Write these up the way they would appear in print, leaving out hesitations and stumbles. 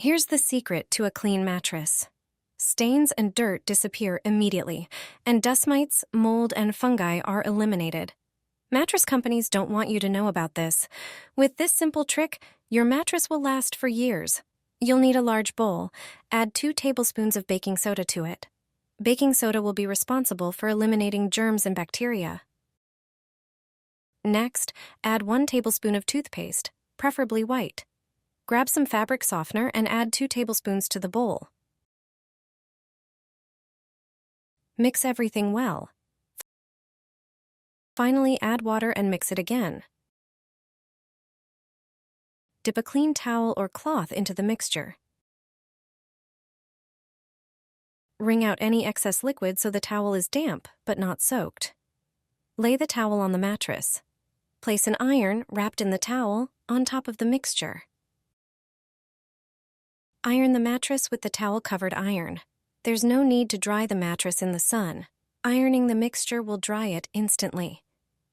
Here's the secret to a clean mattress. Stains and dirt disappear immediately, and dust mites, mold, and fungi are eliminated. Mattress companies don't want you to know about this. With this simple trick, your mattress will last for years. You'll need a large bowl. Add 2 tablespoons of baking soda to it. Baking soda will be responsible for eliminating germs and bacteria. Next, add 1 tablespoon of toothpaste, preferably white. Grab some fabric softener and add 2 tablespoons to the bowl. Mix everything well. Finally, add water and mix it again. Dip a clean towel or cloth into the mixture. Wring out any excess liquid so the towel is damp but not soaked. Lay the towel on the mattress. Place an iron, wrapped in the towel, on top of the mixture. Iron the mattress with the towel-covered iron. There's no need to dry the mattress in the sun. Ironing the mixture will dry it instantly.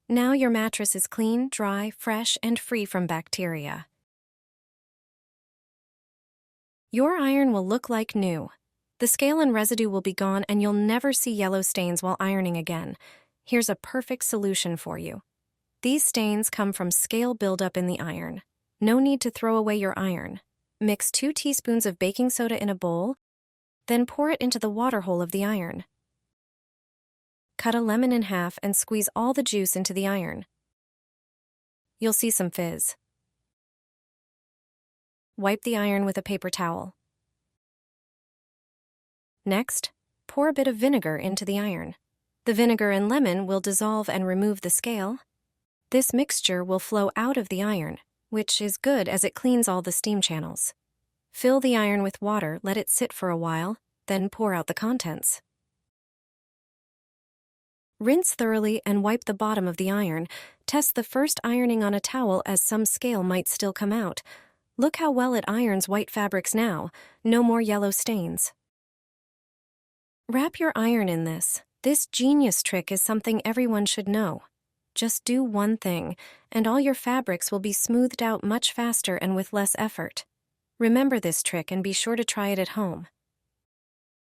Now your mattress is clean, dry, fresh, and free from bacteria. Your iron will look like new. The scale and residue will be gone and you'll never see yellow stains while ironing again. Here's a perfect solution for you. These stains come from scale buildup in the iron. No need to throw away your iron. Mix 2 teaspoons of baking soda in a bowl, then pour it into the water hole of the iron. Cut a lemon in half and squeeze all the juice into the iron. You'll see some fizz. Wipe the iron with a paper towel. Next, pour a bit of vinegar into the iron. The vinegar and lemon will dissolve and remove the scale. This mixture will flow out of the iron, which is good as it cleans all the steam channels. Fill the iron with water, let it sit for a while, then pour out the contents. Rinse thoroughly and wipe the bottom of the iron. Test the first ironing on a towel as some scale might still come out. Look how well it irons white fabrics now. No more yellow stains. Wrap your iron in this. This genius trick is something everyone should know. Just do one thing, and all your fabrics will be smoothed out much faster and with less effort. Remember this trick and be sure to try it at home.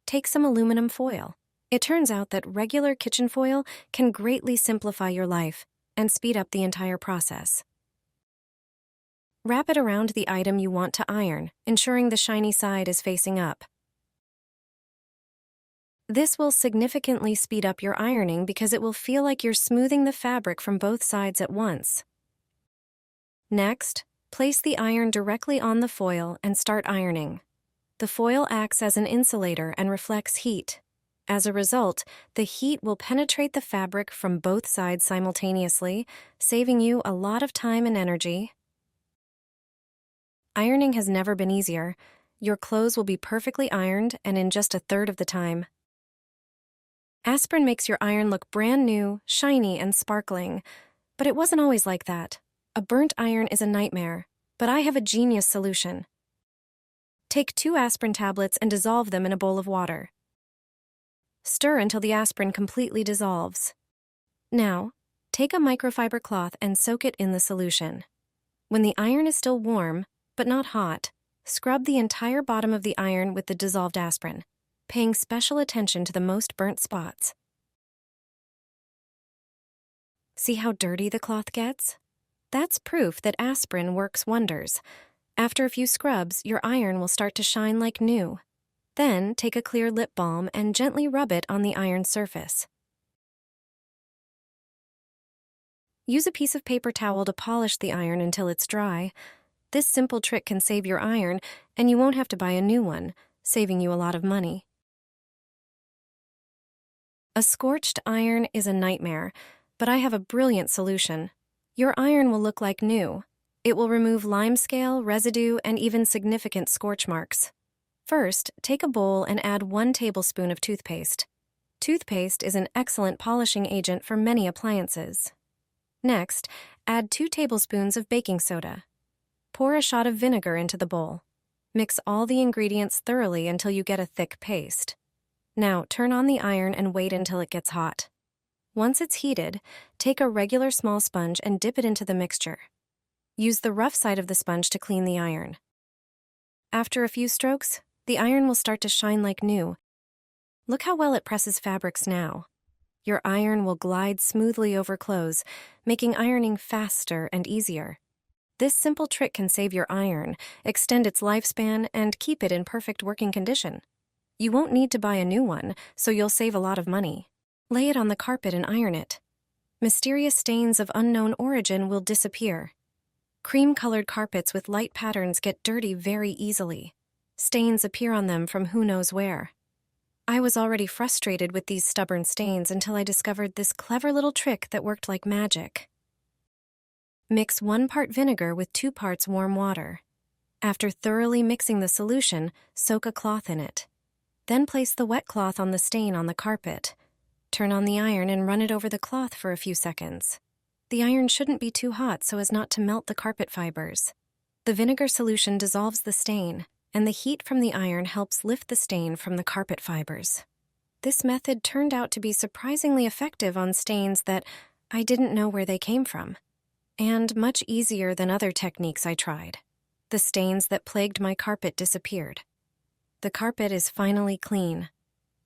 Take some aluminum foil. It turns out that regular kitchen foil can greatly simplify your life and speed up the entire process. Wrap it around the item you want to iron, ensuring the shiny side is facing up. This will significantly speed up your ironing because it will feel like you're smoothing the fabric from both sides at once. Next, place the iron directly on the foil and start ironing. The foil acts as an insulator and reflects heat. As a result, the heat will penetrate the fabric from both sides simultaneously, saving you a lot of time and energy. Ironing has never been easier. Your clothes will be perfectly ironed and in just 1/3 of the time. Aspirin makes your iron look brand new, shiny, and sparkling. But it wasn't always like that. A burnt iron is a nightmare, but I have a genius solution. Take 2 aspirin tablets and dissolve them in a bowl of water. Stir until the aspirin completely dissolves. Now, take a microfiber cloth and soak it in the solution. When the iron is still warm, but not hot, scrub the entire bottom of the iron with the dissolved aspirin, paying special attention to the most burnt spots. See how dirty the cloth gets? That's proof that aspirin works wonders. After a few scrubs, your iron will start to shine like new. Then, take a clear lip balm and gently rub it on the iron surface. Use a piece of paper towel to polish the iron until it's dry. This simple trick can save your iron, and you won't have to buy a new one, saving you a lot of money. A scorched iron is a nightmare, but I have a brilliant solution. Your iron will look like new. It will remove limescale, residue, and even significant scorch marks. First, take a bowl and add 1 tablespoon of toothpaste. Toothpaste is an excellent polishing agent for many appliances. Next, add 2 tablespoons of baking soda. Pour a shot of vinegar into the bowl. Mix all the ingredients thoroughly until you get a thick paste. Now, turn on the iron and wait until it gets hot. Once it's heated, take a regular small sponge and dip it into the mixture. Use the rough side of the sponge to clean the iron. After a few strokes, the iron will start to shine like new. Look how well it presses fabrics now. Your iron will glide smoothly over clothes, making ironing faster and easier. This simple trick can save your iron, extend its lifespan, and keep it in perfect working condition. You won't need to buy a new one, so you'll save a lot of money. Lay it on the carpet and iron it. Mysterious stains of unknown origin will disappear. Cream-colored carpets with light patterns get dirty very easily. Stains appear on them from who knows where. I was already frustrated with these stubborn stains until I discovered this clever little trick that worked like magic. Mix 1 part vinegar with 2 parts warm water. After thoroughly mixing the solution, soak a cloth in it. Then place the wet cloth on the stain on the carpet. Turn on the iron and run it over the cloth for a few seconds. The iron shouldn't be too hot so as not to melt the carpet fibers. The vinegar solution dissolves the stain, and the heat from the iron helps lift the stain from the carpet fibers. This method turned out to be surprisingly effective on stains that I didn't know where they came from, and much easier than other techniques I tried. The stains that plagued my carpet disappeared. The carpet is finally clean.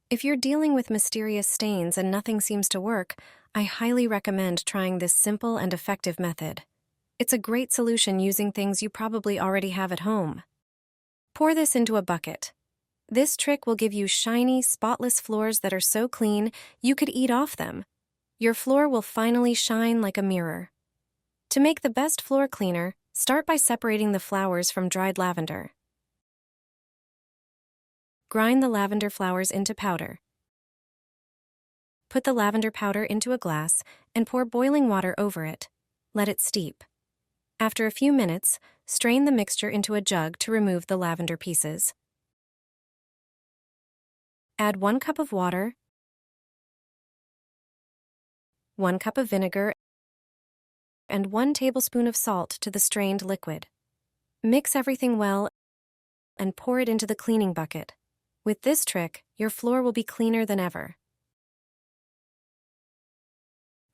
If you're dealing with mysterious stains and nothing seems to work, I highly recommend trying this simple and effective method. It's a great solution using things you probably already have at home. Pour this into a bucket. This trick will give you shiny, spotless floors that are so clean you could eat off them. Your floor will finally shine like a mirror. To make the best floor cleaner, start by separating the flowers from dried lavender. Grind the lavender flowers into powder. Put the lavender powder into a glass and pour boiling water over it. Let it steep. After a few minutes, strain the mixture into a jug to remove the lavender pieces. Add 1 cup of water, 1 cup of vinegar, and 1 tablespoon of salt to the strained liquid. Mix everything well and pour it into the cleaning bucket. With this trick, your floor will be cleaner than ever.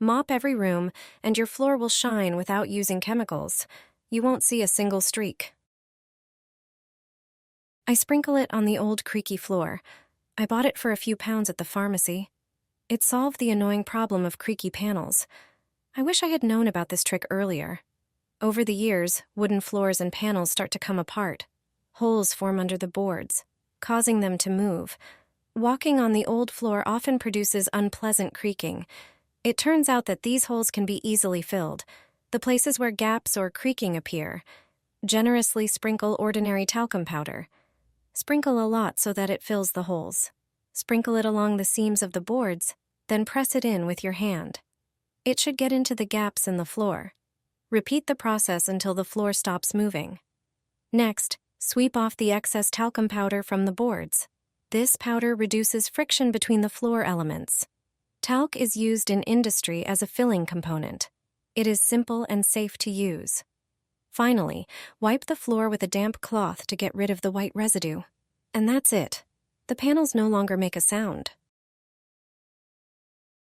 Mop every room, and your floor will shine without using chemicals. You won't see a single streak. I sprinkle it on the old creaky floor. I bought it for a few pounds at the pharmacy. It solved the annoying problem of creaky panels. I wish I had known about this trick earlier. Over the years, wooden floors and panels start to come apart. Holes form under the boards, causing them to move. Walking on the old floor often produces unpleasant creaking. It turns out that these holes can be easily filled, the places where gaps or creaking appear. Generously sprinkle ordinary talcum powder. Sprinkle a lot so that it fills the holes. Sprinkle it along the seams of the boards, then press it in with your hand. It should get into the gaps in the floor. Repeat the process until the floor stops moving. Next, sweep off the excess talcum powder from the boards. This powder reduces friction between the floor elements. Talc is used in industry as a filling component. It is simple and safe to use. Finally, wipe the floor with a damp cloth to get rid of the white residue. And that's it. The panels no longer make a sound.